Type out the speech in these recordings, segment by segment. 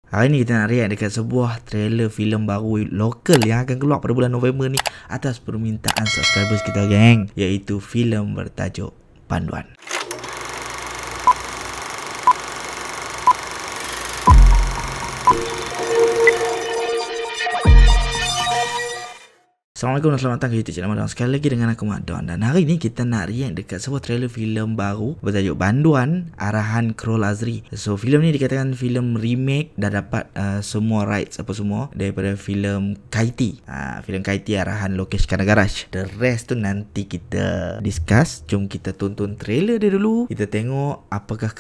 Hari ni kita nak react dekat sebuah trailer filem baru lokal yang akan keluar pada bulan November ni atas permintaan subscribers kita geng, iaitu filem bertajuk Panduan. Assalamualaikum dan selamat datang ke YouTube channel Madon. Sekali lagi dengan aku Madon. Dan hari ni kita nak react dekat sebuah trailer filem baru bertajuk Panduan arahan Krol Azri. So filem ni dikatakan filem remake, dah dapat semua rights apa semua daripada filem Kaiti. Filem Kaiti arahan Lokesh Kanagaraj. The rest tu nanti kita discuss. Jom kita tonton trailer dia dulu. Kita tengok apakah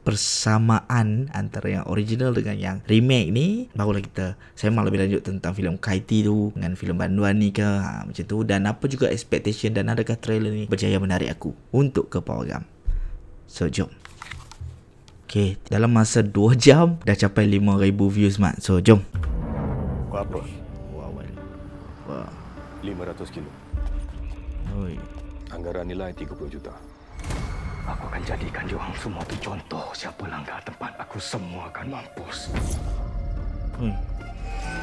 persamaan antara yang original dengan yang remake ni. Barulah kita sembang lebih lanjut tentang filem Kaiti tu dengan filem Panduan ni ke, macam tu. Dan apa juga expectation dan adakah trailer ni berjaya menarik aku untuk ke Power Gam. So jom. Okay, dalam masa 2 jam dah capai 5,000 views mat. So jom. Kau apa? Wah. 500 kilo. Oi. Anggaran nilai 30 juta. Aku akan jadikan diorang semua tu contoh. Siapa langgar tempat aku, semua akan mampus.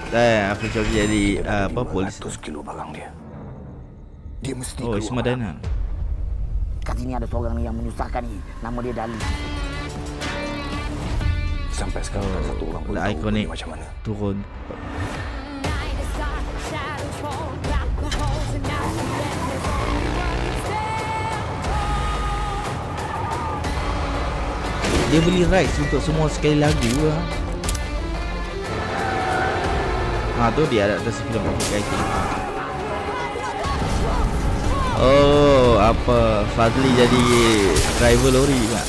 Dah aku cuba jadi apa, polis. 500 kilo barang dia. Dia mesti Oh, keluar. Isma Dana. Kat sini ada seorang ni yang menyusahkan ni. Nama dia Dali. Sampai sekarang tak satu orang pun tahu Ikonik dia macam mana. turun. Dia beli rights untuk semua sekali lagu lah. Tu dia adaptasi filem Kaiti. Oh, apa Fadli jadi driver lori kan?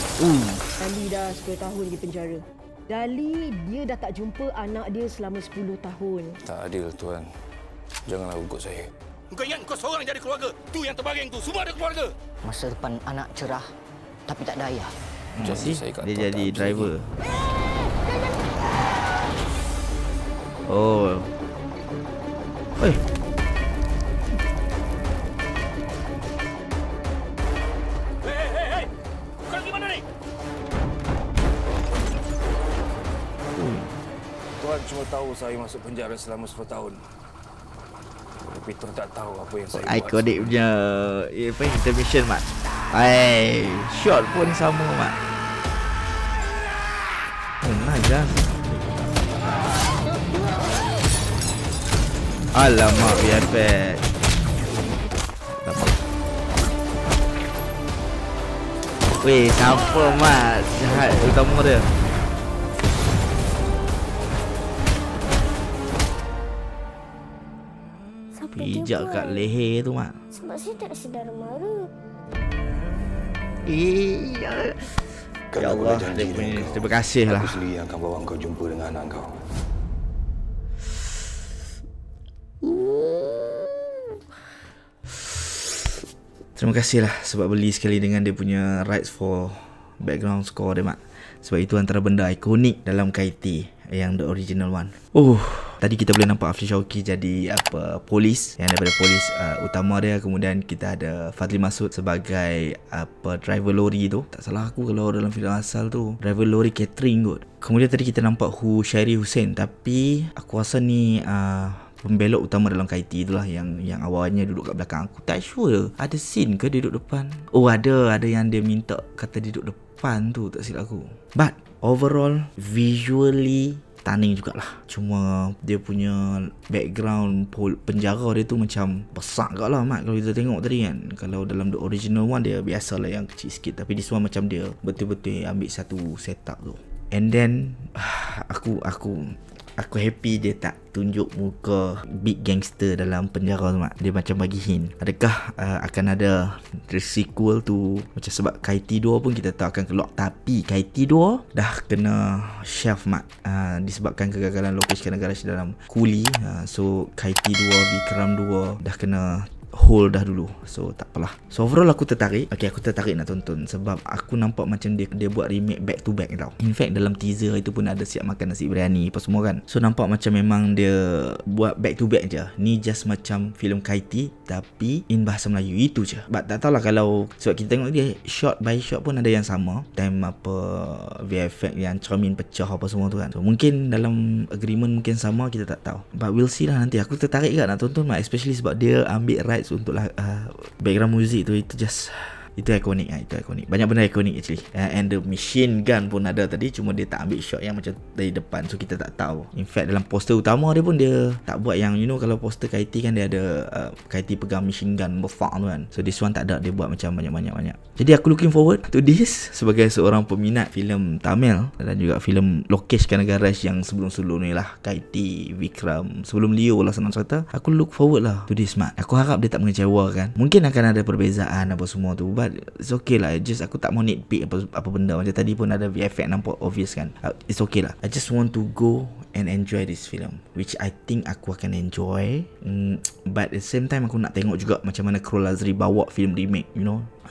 Dali dah 10 tahun di penjara. Dali, dia dah tak jumpa anak dia selama 10 tahun. Tak adil, Tuan. Janganlah ugut saya. Kau ingat kau seorang jadi keluarga? Tu yang terbaring tu, semua ada keluarga. Masa depan anak cerah tapi tak ada ayah. Jadi saya kat Dia jadi tak driver. Oh. Oi. Hei! Kau pergi mana ni? Tuan cuma tahu saya masuk penjara selama 10 tahun. Tapi Tuan tak tahu apa yang saya buat. Ikonik punya apa intermission mat. Hai, shot pun sama mat. Ajar. Alamak, biar pet. Weh, siapa mat? Jahat utama dia. Pijak kat leher tu mat. Sebab saya tak sedar mara. Ya Allah, terima kasih lah. Aku sendiri yang akan bawa kau jumpa dengan anak kau. Terima kasih lah sebab beli sekali dengan dia punya rights for background score dia mat. Sebab itu antara benda ikonik dalam Kaiti yang the original one. Tadi kita boleh nampak Afri Shauki jadi apa, polis, yang daripada polis utama dia. Kemudian kita ada Fadli Masud sebagai apa, driver lori tu. Tak salah aku kalau dalam filem asal tu driver lori catering kot. Kemudian tadi kita nampak Syairi Hussein, tapi aku rasa ni pembelok utama dalam Kaiti itulah yang awalnya duduk kat belakang. Aku tak sure ada scene ke dia duduk depan. Ada yang dia minta kata dia duduk depan tu, tak silap aku. But overall visually stunning jugalah. Cuma dia punya background penjara dia tu macam besar kat lah mat. Kalau kita tengok tadi kan, kalau dalam the original one dia biasalah yang kecil sikit, tapi this one macam dia betul-betul ambil satu setup tu. And then aku happy dia tak tunjuk muka big gangster dalam penjara tu mat. Dia macam bagi hint. Adakah akan ada sequel tu? Macam sebab Kaiti 2 pun kita tahu akan keluar, tapi Kaiti 2 dah kena shelf mat disebabkan kegagalan Lokesh Kanagaraj dalam Kuli. So Kaiti 2, Vikram 2 dah kena hold dah dulu. So tak apalah. So overall aku tertarik. Okay, aku tertarik nak tonton sebab aku nampak macam dia buat remake back to back tau. In fact dalam teaser itu pun ada siap makan nasi biryani apa semua kan. So nampak macam memang dia buat back to back je. Ni just macam filem Kaiti tapi in bahasa Melayu itu je. But tak tahulah kalau sebab kita tengok dia shot by shot pun ada yang sama. Time apa VFX yang cermin pecah apa semua tu kan. So mungkin dalam agreement mungkin sama, kita tak tahu. But we'll see lah nanti. Aku tertarik juga nak tonton mak, especially sebab dia ambil rights untuk background music tu. Itu just itu ikonik lah, itu ikonik. Banyak benda ikonik actually. And the machine gun pun ada tadi, cuma dia tak ambil shot yang macam dari depan, so kita tak tahu. In fact dalam poster utama dia pun dia tak buat yang kalau poster Kaiti kan dia ada Kaiti pegang machine gun besar tu kan. So this one tak ada, dia buat macam banyak. Jadi aku looking forward to this sebagai seorang peminat filem Tamil dan juga filem Lokesh Kanagaraj yang sebelum-sebelum ni lah, Kaiti, Vikram, sebelum Leo lah senang cerita. Aku look forward lah to this mat. Aku harap dia tak mengecewakan. Mungkin akan ada perbezaan apa semua tu, but it's okay lah. Just aku tak mau nitpick apa benda. Macam tadi pun ada VFX nampak obvious kan. It's okay lah. I just want to go and enjoy this film, which I think aku akan enjoy. But at the same time aku nak tengok juga macam mana Khairul Azri bawa film remake,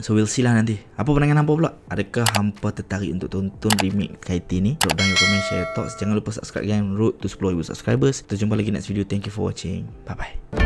So we'll see lah nanti. Apa pandangan hampa pula? Adakah hampa tertarik untuk tonton remake Kaiti ni? Drop down your comment, share your thoughts. Jangan lupa subscribe kan, road to 10,000 subscribers. Kita jumpa lagi next video. Thank you for watching. Bye bye.